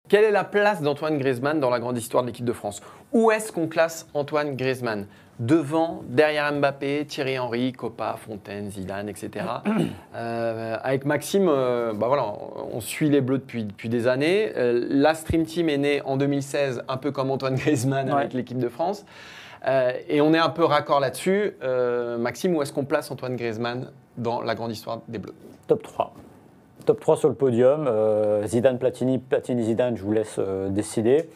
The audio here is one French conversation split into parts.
Quelle est la place d'Antoine Griezmann dans la grande histoire de l'équipe de France? Où est-ce qu'on classe Antoine Griezmann? Devant, derrière Mbappé, Thierry Henry, Kopa, Fontaine, Zidane, etc. Avec Maxime, voilà, on suit les Bleus depuis des années. La Stream Team est née en 2016, un peu comme Antoine Griezmann avec l'équipe de France. Et on est un peu raccord là-dessus. Maxime, où est-ce qu'on place Antoine Griezmann dans la grande histoire des Bleus? Top 3. Top 3 sur le podium. Zidane, Platini, Platini, Zidane, je vous laisse décider.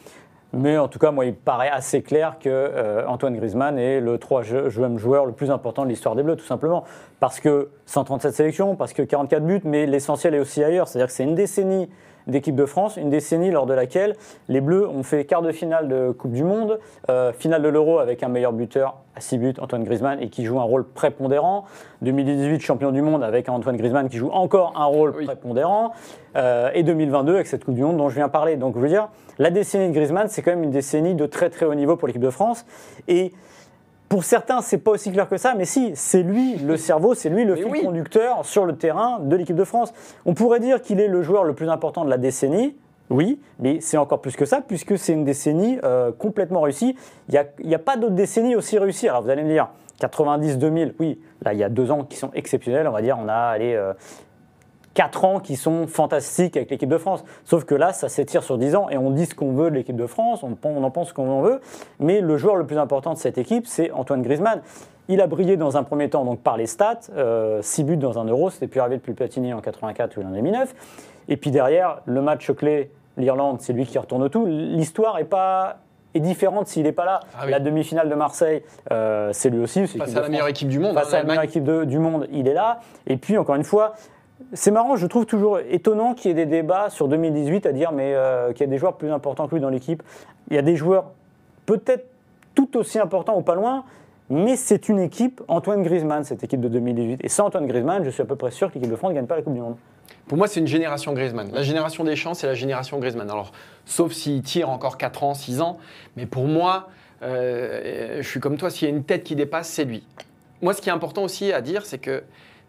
Mais en tout cas, moi, il paraît assez clair que Antoine Griezmann est le troisième joueur le plus important de l'histoire des Bleus, tout simplement. Parce que 137 sélections, parce que 44 buts, mais l'essentiel est aussi ailleurs. C'est-à-dire que c'est une décennie d'équipe de France, une décennie lors de laquelle les Bleus ont fait quart de finale de Coupe du Monde, finale de l'Euro avec un meilleur buteur à 6 buts, Antoine Griezmann, et qui joue un rôle prépondérant. 2018, champion du monde avec Antoine Griezmann qui joue encore un rôle prépondérant. Et 2022 avec cette Coupe du Monde dont je viens parler. Donc je veux dire, la décennie de Griezmann, c'est quand même une décennie de très très haut niveau pour l'équipe de France. Et pour certains, c'est pas aussi clair que ça, mais si, c'est lui le cerveau, c'est lui le fil conducteur sur le terrain de l'équipe de France. On pourrait dire qu'il est le joueur le plus important de la décennie, oui, mais c'est encore plus que ça, puisque c'est une décennie complètement réussie. Il n'y a pas d'autre décennie aussi réussie. Alors vous allez me dire, 90-2000, oui, là il y a 2 ans qui sont exceptionnels, on va dire, on a 4 ans qui sont fantastiques avec l'équipe de France. Sauf que là, ça s'étire sur 10 ans et on dit ce qu'on veut de l'équipe de France, on en pense ce qu'on veut. Mais le joueur le plus important de cette équipe, c'est Antoine Griezmann. Il a brillé dans un premier temps donc par les stats, 6 buts dans un Euro, c'était plus arrivé depuis Platini en 84 ou en 2009. Et puis derrière, le match clé, l'Irlande, c'est lui qui retourne tout. L'histoire est différente s'il n'est pas là. La demi-finale de Marseille, c'est lui aussi. Face à la meilleure équipe du monde. Face à la meilleure équipe du monde, il est là. Et puis, encore une fois, c'est marrant, je trouve toujours étonnant qu'il y ait des débats sur 2018 à dire qu'il y a des joueurs plus importants que lui dans l'équipe. Il y a des joueurs peut-être tout aussi importants ou pas loin, mais c'est une équipe, Antoine Griezmann, cette équipe de 2018. Et sans Antoine Griezmann, je suis à peu près sûr que l'équipe de France ne gagne pas la Coupe du Monde. Pour moi, c'est une génération Griezmann. La génération Deschamps, c'est la génération Griezmann. Alors, sauf s'il tire encore 4 ans, 6 ans. Mais pour moi, je suis comme toi, s'il y a une tête qui dépasse, c'est lui. Moi, ce qui est important aussi à dire, c'est que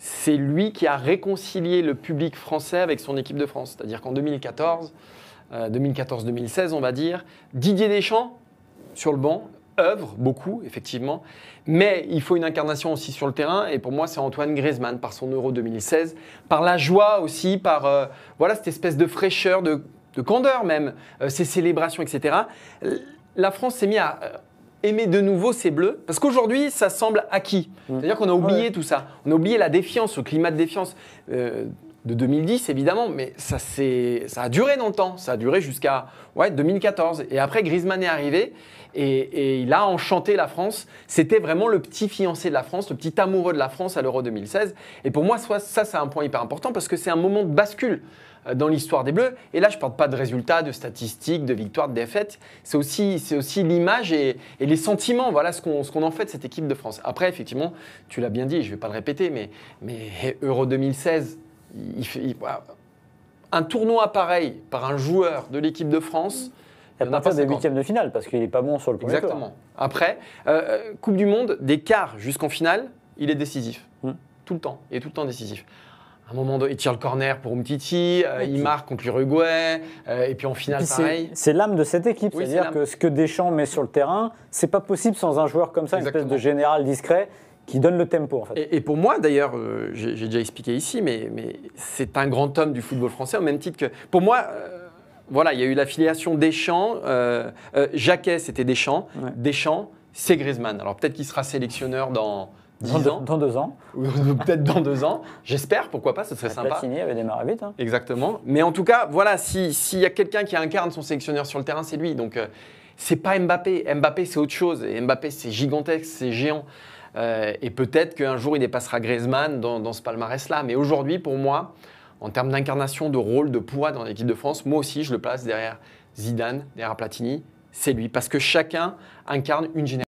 c'est lui qui a réconcilié le public français avec son équipe de France. C'est-à-dire qu'en 2014-2016, on va dire, Didier Deschamps, sur le banc, œuvre beaucoup, effectivement, mais il faut une incarnation aussi sur le terrain, et pour moi, c'est Antoine Griezmann, par son Euro 2016, par la joie aussi, par cette espèce de fraîcheur, de candeur même, ces célébrations, etc. La France s'est mise à aimer de nouveau ces Bleus, parce qu'aujourd'hui, ça semble acquis. C'est-à-dire qu'on a oublié tout ça. On a oublié la défiance, le climat de défiance de 2010, évidemment, mais ça a duré dans le temps. Ça a duré jusqu'à 2014. Et après, Griezmann est arrivé et il a enchanté la France. C'était vraiment le petit fiancé de la France, le petit amoureux de la France à l'Euro 2016. Et pour moi, ça, c'est un point hyper important parce que c'est un moment de bascule dans l'histoire des Bleus. Et là, je ne parle pas de résultats, de statistiques, de victoires, de défaites. C'est aussi l'image et les sentiments, voilà ce qu'on en fait de cette équipe de France. Après, effectivement, tu l'as bien dit, je ne vais pas le répéter, mais Euro 2016, un tournoi pareil par un joueur de l'équipe de France. Il n'y a pas des 8e de finale parce qu'il n'est pas bon sur le premier tour. Exactement. Après, Coupe du Monde, des quarts jusqu'en finale, il est décisif. Tout le temps. Il est tout le temps décisif. À un moment donné, il tire le corner pour Umtiti, il marque contre l'Uruguay, et puis en finale, pareil. C'est l'âme de cette équipe. C'est-à-dire que ce que Deschamps met sur le terrain, c'est pas possible sans un joueur comme ça, une espèce de général discret qui donne le tempo en fait. Et pour moi d'ailleurs, j'ai déjà expliqué ici, mais c'est un grand homme du football français au même titre que… Pour moi, il y a eu l'affiliation Deschamps, Jacquet c'était Deschamps, Deschamps c'est Griezmann. Alors peut-être qu'il sera sélectionneur dans 10 ans. Dans 2 ans. Ou peut-être dans 2 ans, j'espère, pourquoi pas, ce serait sympa. Platini avait démarré vite. Exactement, mais en tout cas, voilà, s'il y a quelqu'un qui incarne son sélectionneur sur le terrain, c'est lui. Donc c'est pas Mbappé, Mbappé c'est autre chose, et Mbappé c'est gigantesque, c'est géant. Et peut-être qu'un jour, il dépassera Griezmann dans ce palmarès-là. Mais aujourd'hui, pour moi, en termes d'incarnation, de rôle, de poids dans l'équipe de France, moi aussi, je le place derrière Zidane, derrière Platini. C'est lui. Parce que chacun incarne une génération.